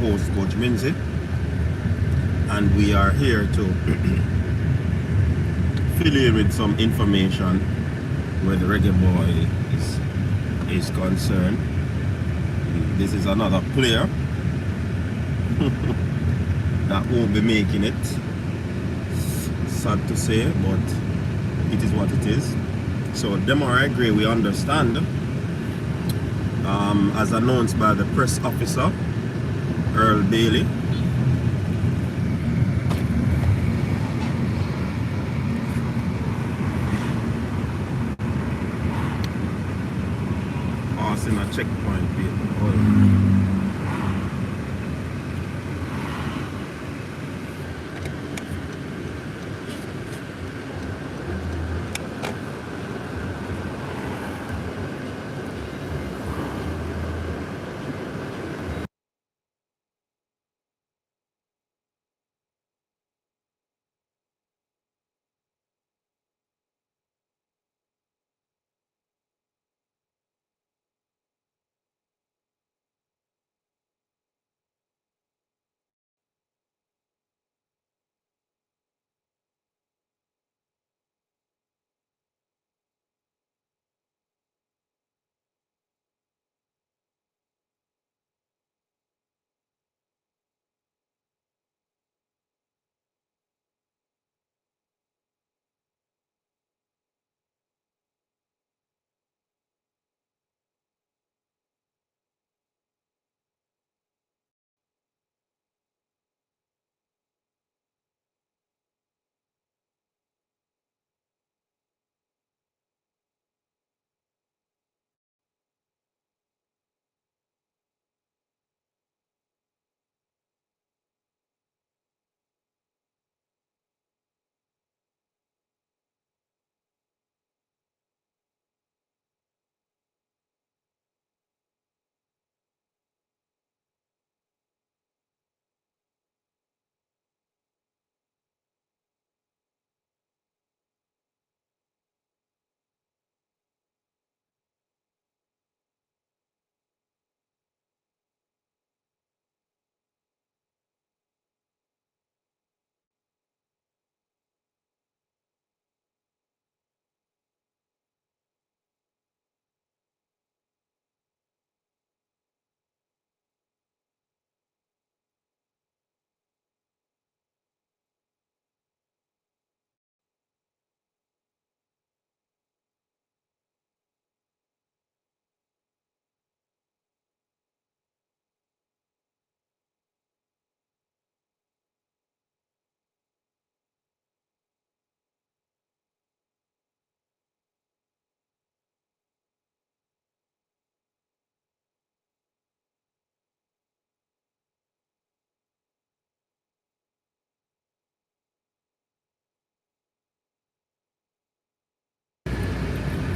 host, Coach Minzy, and we are here to fill you with some information where the Reggae Boy is concerned. This is another player that won't be making it. Sad to say, but it is what it is. So Demarai Gray, we understand, as announced by the press officer, Earl Bailey, passing a checkpoint.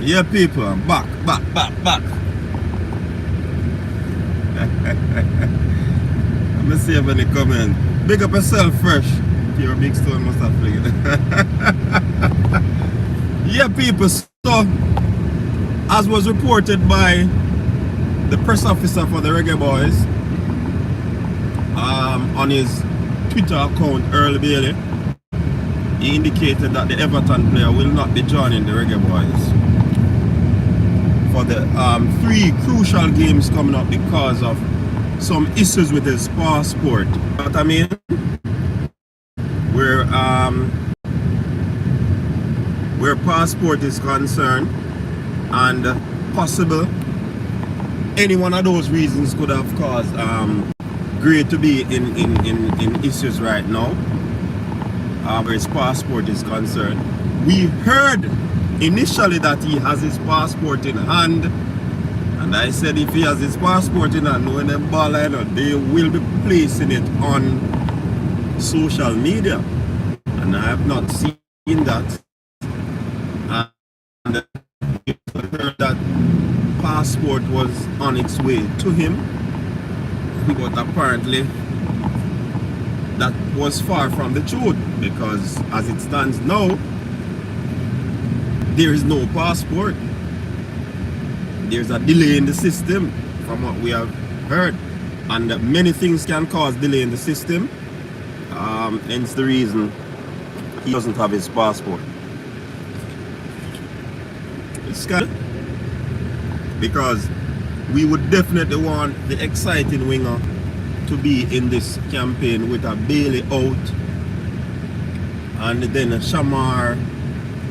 Yeah, people, back. Let me see if any comment. Big up yourself fresh. Your big stone must have played. Yeah, people, so as was reported by the press officer for the Reggae Boyz on his Twitter account, Earl Bailey, he indicated that the Everton player will not be joining the Reggae Boyz for the 3 crucial games coming up because of some issues with his passport. But I mean, where passport is concerned, and possible any one of those reasons could have caused Gray to be in issues right now, where his passport is concerned. We heard initially that he has his passport in hand, and I said if he has his passport in hand, when they ball line out, they will be placing it on social media, and I have not seen that. And we heard that passport was on its way to him, but apparently that was far from the truth, because as it stands now, there is no passport. There's a delay in the system from what we have heard. and many things can cause delay in the system. Hence the reason he doesn't have his passport. It's kind of, because we would definitely want the exciting winger to be in this campaign with a Bailey out, and then Shamar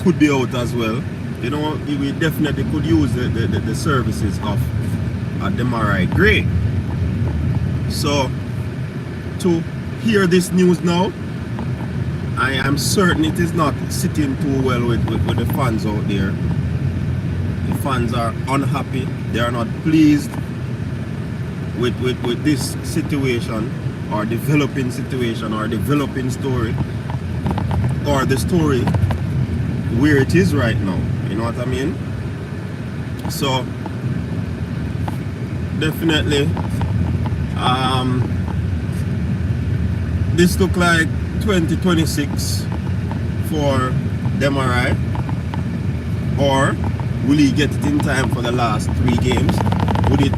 could be out as well. You know, we definitely could use the services of Demarai Gray. So to hear this news now, I am certain it is not sitting too well with the fans out there. The fans are unhappy. They are not pleased with this situation, or developing situation, or developing story, or the story where it is right now. You know what I mean? So definitely this look like 2026 for Demarai, or will he get it in time for the last 3 games? Would it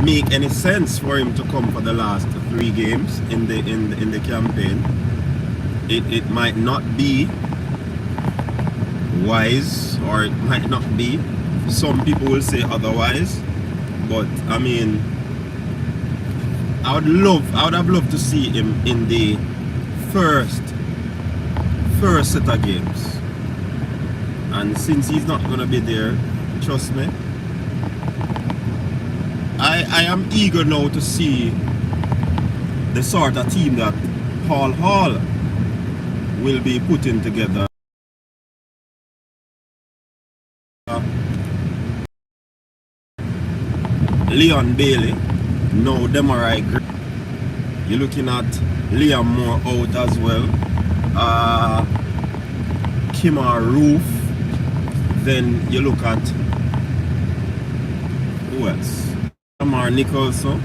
make any sense for him to come for the last 3 games in the campaign? It might not be wise, or it might not be. Some people will say otherwise, but I mean, I would have loved to see him in the first set of games. And since he's not gonna be there, trust me, I am eager now to see the sort of team that Paul Hall will be putting together. Leon Bailey, no Demarai Gray. You're looking at Liam Moore out as well. Kima Roof. Then you look at who else? Amar Nicholson.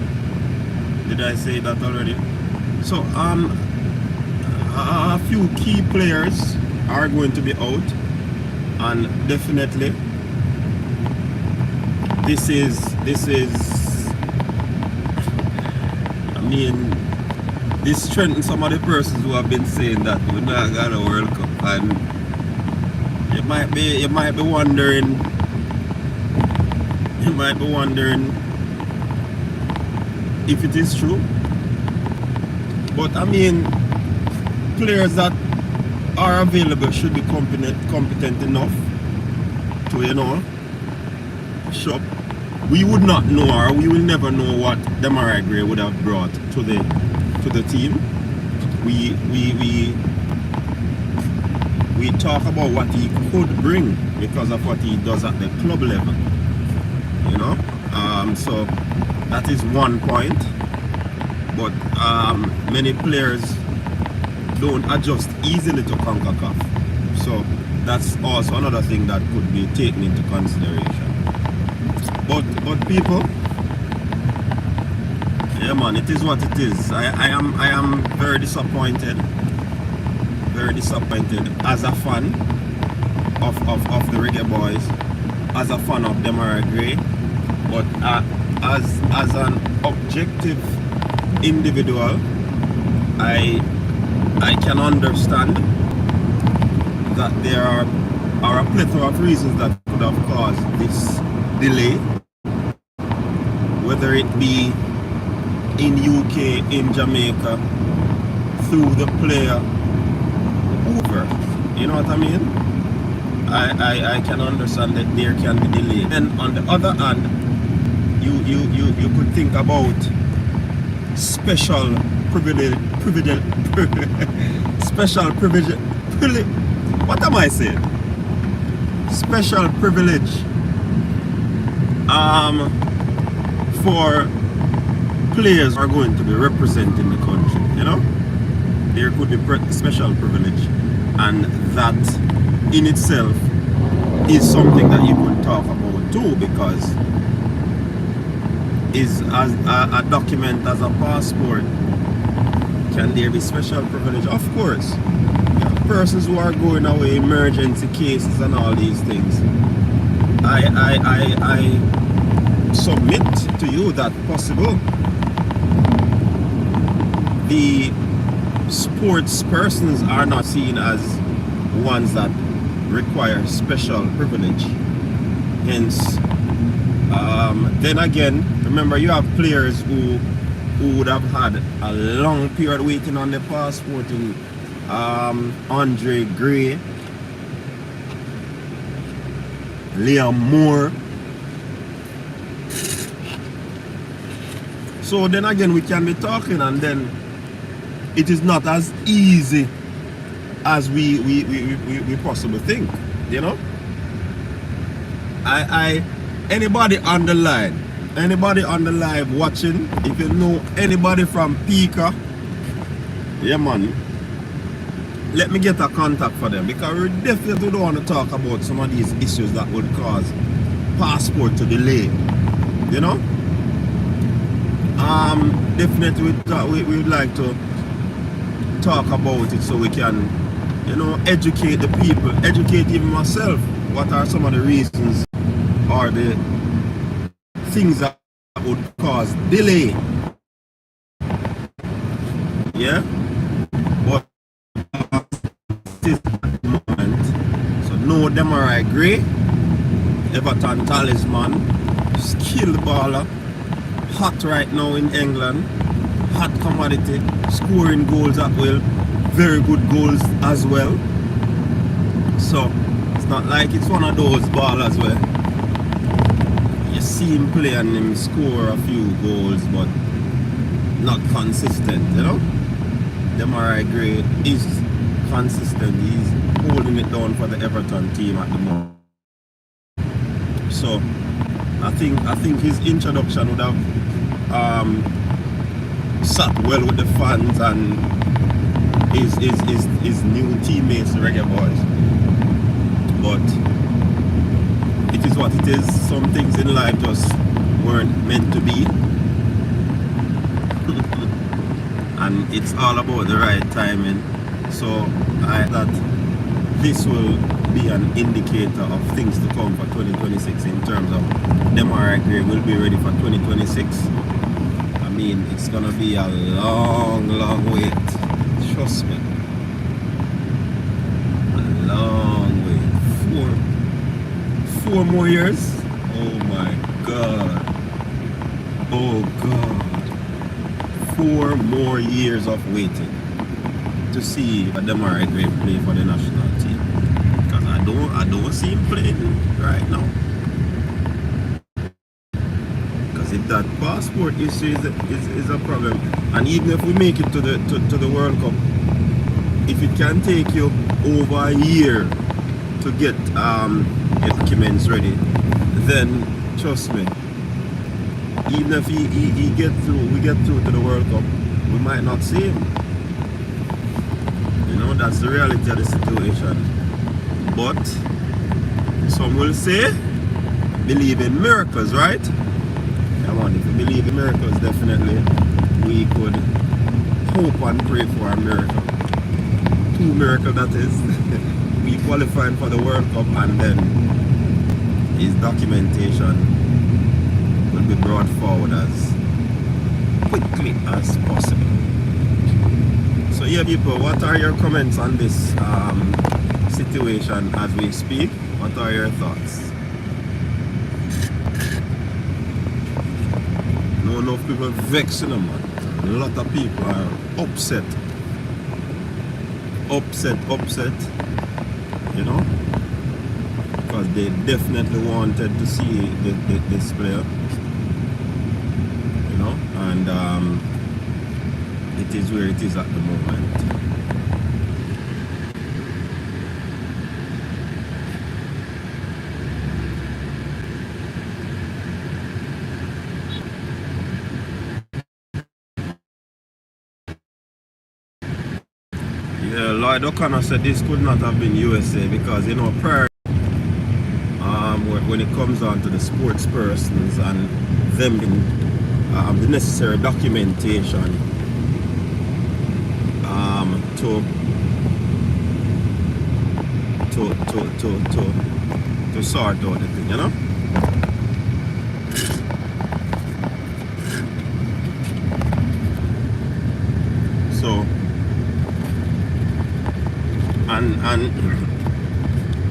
Did I say that already? So a few key players are going to be out, and definitely this is I mean, this strengthens some of the persons who have been saying that we're not gonna World Cup, and you might be wondering if it is true. But I mean, players that are available should be competent enough to, you know, show up. We would not know, or we will never know what Demarai Gray would have brought to the team. We talk about what he could bring because of what he does at the club level, you know. So that is one point. But many players don't adjust easily to CONCACAF, so that's also another thing that could be taken into consideration. But people, yeah man, it is what it is. I am very disappointed as a fan of the Reggae Boyz, as a fan of Demarai Gray, but as an objective individual, I can understand that there are a plethora of reasons that could have caused this delay, whether it be in UK, in Jamaica, through the player, over. You know what I mean? I can understand that there can be delay. And on the other hand, you could think about special privilege, what am I saying? Special privilege for players who are going to be representing the country, you know? There could be special privilege, and that in itself is something that you could talk about too, because is as a document, as a passport. Can there be special privilege? Of course. Persons who are going away, emergency cases and all these things. I submit to you that possible. the sports persons are not seen as ones that require special privilege. Hence, then again, remember you have players who would have had a long period waiting on their passport in Andre Gray, Liam Moore. So then again we can be talking, and then it is not as easy as we possibly think, you know. Anybody on the line, anybody on the live watching, if you know anybody from Pika, yeah man, let me get a contact for them, because we definitely don't want to talk about some of these issues that would cause passport to delay, you know. Definitely we would like to talk about it so we can, you know, educate the people, educate even myself. What are some of the reasons or the things that would cause delay? Yeah, but this moment, so no Demarai Gray, Everton talisman, skilled baller, hot right now in England, hot commodity, scoring goals at will, very good goals as well. So it's not like it's one of those ballers where you see him play and him score a few goals but not consistent, you know. Demarai Gray is consistent. He's holding it down for the Everton team at the moment. So I think his introduction would have sat well with the fans and his new teammates, the Reggae Boyz. But it is what it is. Some things in life just weren't meant to be. And it's all about the right timing. So I thought this will be an indicator of things to come for 2026 in terms of Demarai Gray will be ready for 2026. I mean, it's gonna be a long wait. Trust me. A long wait. Four more years? Oh my God. Oh God. 4 more years of waiting to see Demarai Gray play for the national team. Because I don't see him playing right now. Because if that passport issue is a problem, and even if we make it to the World Cup, if it can take you over a year to get documents ready, then trust me, even if we get through to the World Cup, we might not see him. You know, that's the reality of the situation. But some will say, believe in miracles, right? Come on, if we believe in miracles, definitely we could hope and pray for a miracle. 2 miracles, that is. We qualifying for the World Cup, and then his documentation will be brought forward as quickly as possible. So yeah, people, what are your comments on this situation as we speak? What are your thoughts? No enough people vexing them, man. A lot of people are upset, you know, because they definitely wanted to see this player, you know, and it is where it is at the moment. Yeah, Lloyd O'Connor said this could not have been USA because, you know, prior when it comes down to the sports persons and them the necessary documentation to sort out the thing, you know. and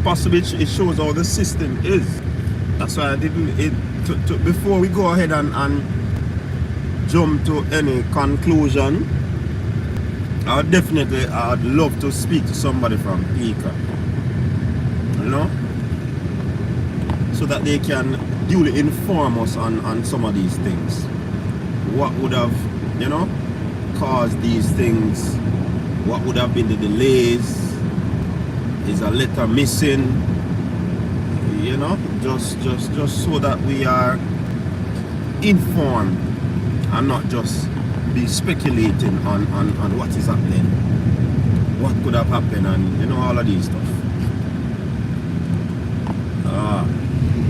possibly it shows how the system is. That's why I didn't before we go ahead and jump to any conclusion. I'd love to speak to somebody from Pika, you know, so that they can duly inform us on some of these things. What would have, you know, caused these things? What would have been the delays? Is a letter missing? You know, just so that we are informed and not just be speculating on what is happening, what could have happened, and you know, all of these stuff.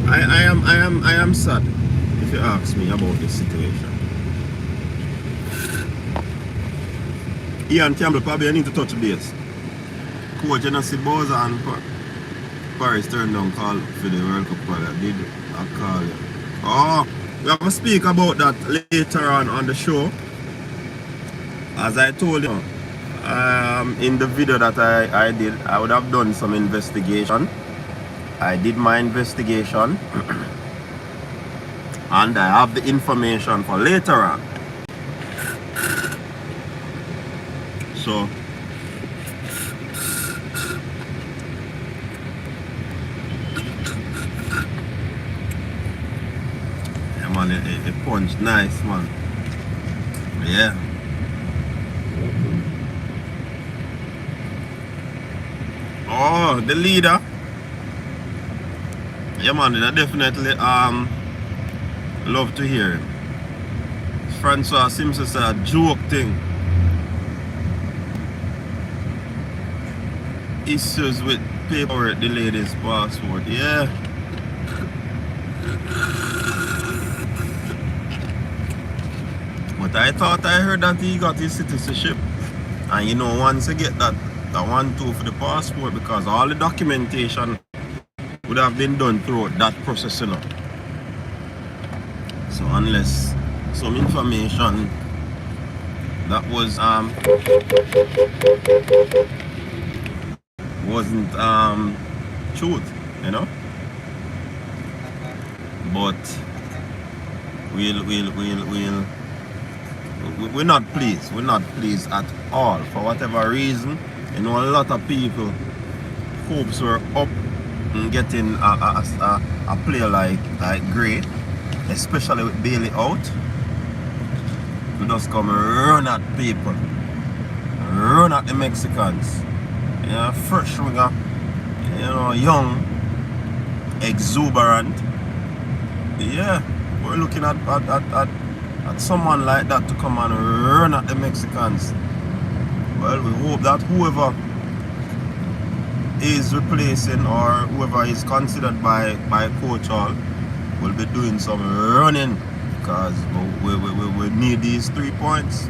I am sad, if you ask me, about this situation. Ian Campbell, probably I need to touch base. Coach Genesee Bowser and Paris turned down call for the World Cup. I did a call you. Oh, we have to speak about that later on the show. As I told you, in the video that I did, I would have done some investigation. I did my investigation and I have the information for later on. So yeah, man, it punched nice, man. Yeah. Oh, the leader. Yeah, man, I definitely love to hear him. Francois Simpson said a joke thing. Issues with paperwork delayed his passport. Yeah. But I thought I heard that he got his citizenship. And you know, once you get that 1-2 for the passport, because all the documentation would have been done throughout that process, you know. So unless some information that was wasn't truth, you know. But we're not pleased. We're not pleased at all, for whatever reason. You know, a lot of people hopes were up in getting a player like Gray, especially with Bailey out. We just come run at people, run at the Mexicans. Yeah, fresh winger, you know, young, exuberant. Yeah, we're looking at someone like that to come and run at the Mexicans. Well, we hope that whoever is replacing or whoever is considered by Coach Hall will be doing some running, because we need these 3 points.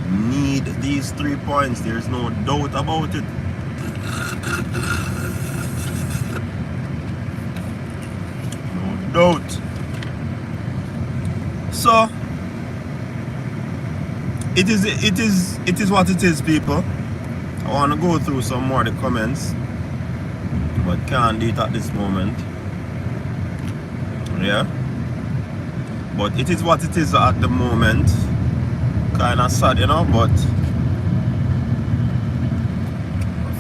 Need these 3 points. There's no doubt about it. No doubt. So it is what it is, people. I want to go through some more of the comments, but can't do it at this moment. Yeah, but it is what it is at the moment. Kind of sad, you know, but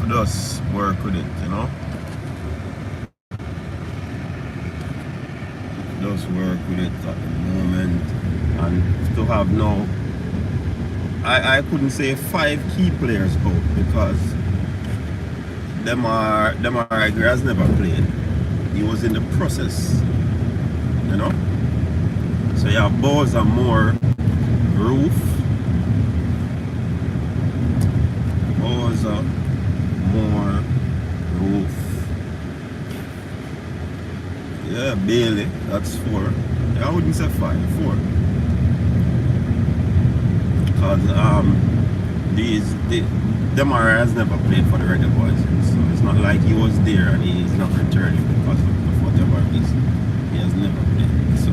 just work with it, you know. Just work with it at the moment, and to have now, I couldn't say 5 key players out, because Demarai has never played. He was in the process, you know. So you have Bowser, more Roof, Bowser, more Roof. Yeah, Bailey, that's 4. Yeah, I wouldn't say 5, 4. Because Demarai has never played for the Reggae Boyz, so it's not like he was there and he's not returning because of whatever reason. He has never played, so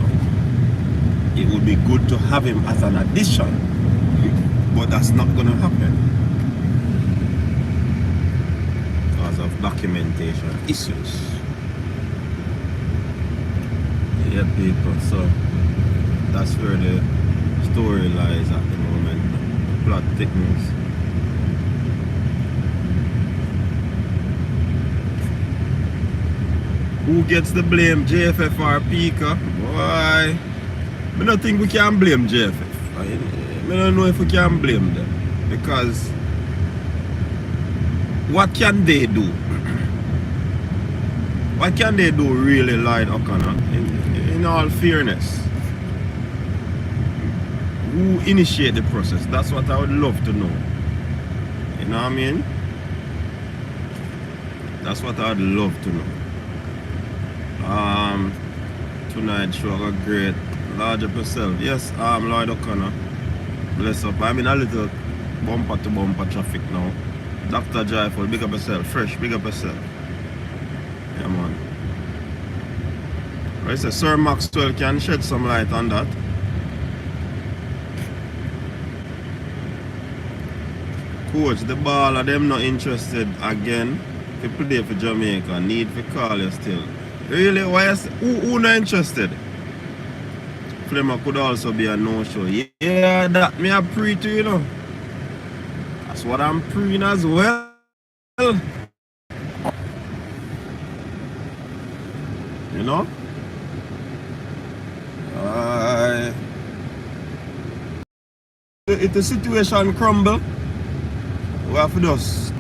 it would be good to have him as an addition, but that's not going to happen. documentation issues. Yeah, people, so that's where the story lies at the moment. The plot thickens. Who gets the blame, JFF or Pika? Why? I don't think we can blame JFF. I don't know if we can blame them. Because what can they do? What can they do really, Lloyd O'Connor? In all fairness, who initiate the process? That's what I would love to know. You know what I mean? That's what I would love to know. Tonight's show got great. Large up yourself. Yes, Lloyd O'Connor. Bless up. I'm in a little bumper to bumper traffic now. Dr. Joyful, big up yourself. Fresh, big up yourself. Yeah, man. I say Sir Maxwell can shed some light on that. Coach, the ball of them not interested again to play for Jamaica. Need to call you still. Really? Why? Who not interested? Flemmer could also be a no-show. Yeah, that me a pre to, you know. That's what I'm preying as well. You know? If the situation crumble, we have to just,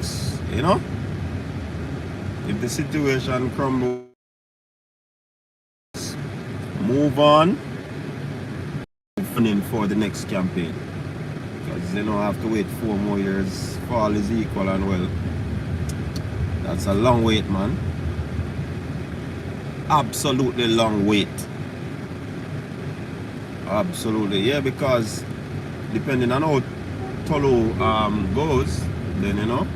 you know? If the situation crumble, move on for the next campaign. Because you know I have to wait 4 more years. Fall is equal and well. That's a long wait, man. Absolutely long wait. Absolutely, yeah, because depending on how Tolo goes, then you know,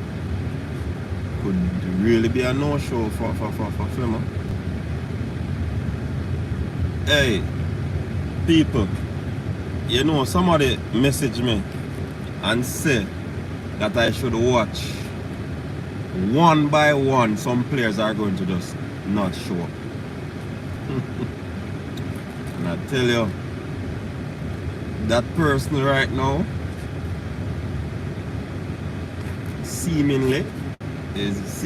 could really be a no-show for Flemmer. Hey, people, you know, somebody messaged me and said that I should watch one by one. Some players are going to just not show up. And I tell you, that person right now seemingly is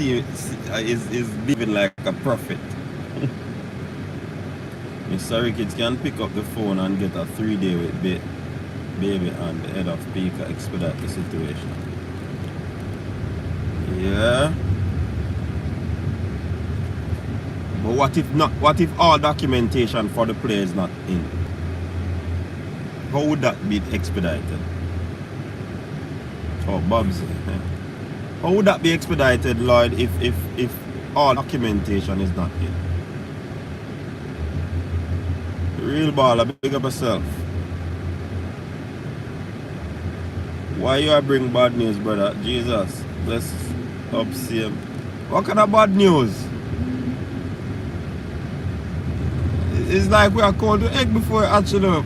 living like a prophet. Mr. Ricketts can pick up the phone and get a 3-day with baby and the head of Pika expedite the situation. Yeah. But what if not? What if all documentation for the player is not in? How would that be expedited? Oh, Bob's. How would that be expedited, Lloyd, if all documentation is not in? Real baller, big up yourself. Why you bring bad news, brother? Jesus, bless up see him. What kind of bad news? It's like we are called to egg before it hatching up.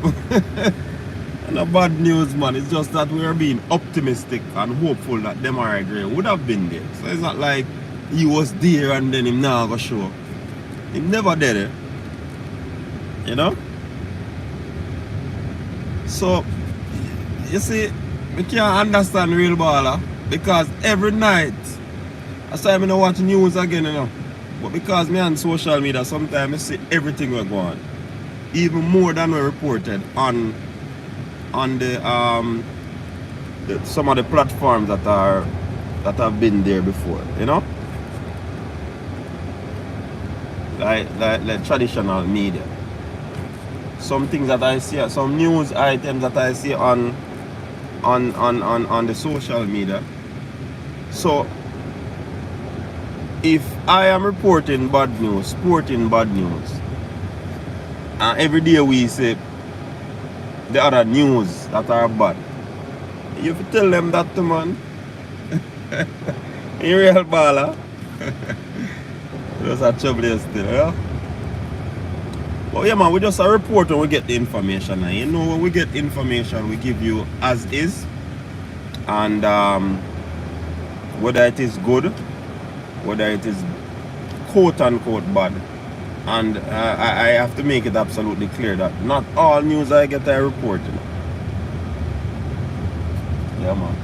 And a bad news, man. It's just that we are being optimistic and hopeful that Demarai Gray would have been there. So it's not like he was there and then him now go show up. He never did it. You know? So, you see, we can't understand real baller because every night, I say I'm not watch news again, you know. But because me on social media, sometimes I see everything we go on. Even more than we reported on the some of the platforms that have been there before, you know? Like traditional media. Some things that I see, some news items that I see on the social media. So if I am reporting bad news, sporting bad news, and every day we say the other news that are bad, you have to tell them that to man. In real baller. Those are trouble still, yeah? But yeah, man, we just a report when we get the information. And you know, when we get information, we give you as is. And whether it is good whether it is quote unquote bad. And I have to make it absolutely clear that not all news I get I report. Yeah, man.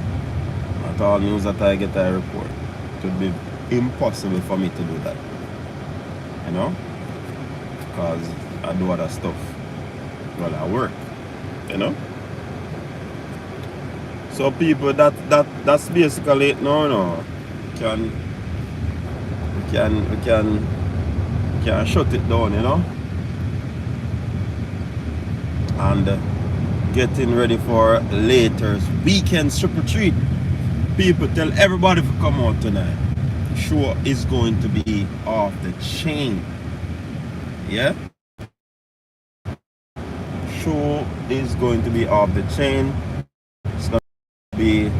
Not all news that I get I report. It would be impossible for me to do that. You know? Because I do other stuff. Well, I work. You know? So people, that's basically it. No. We can shut it down, you know? And getting ready for later's Weekend TripleTreat. People, tell everybody to come out tonight. Show is going to be off the chain. Yeah? Show is going to be off the chain. It's going to be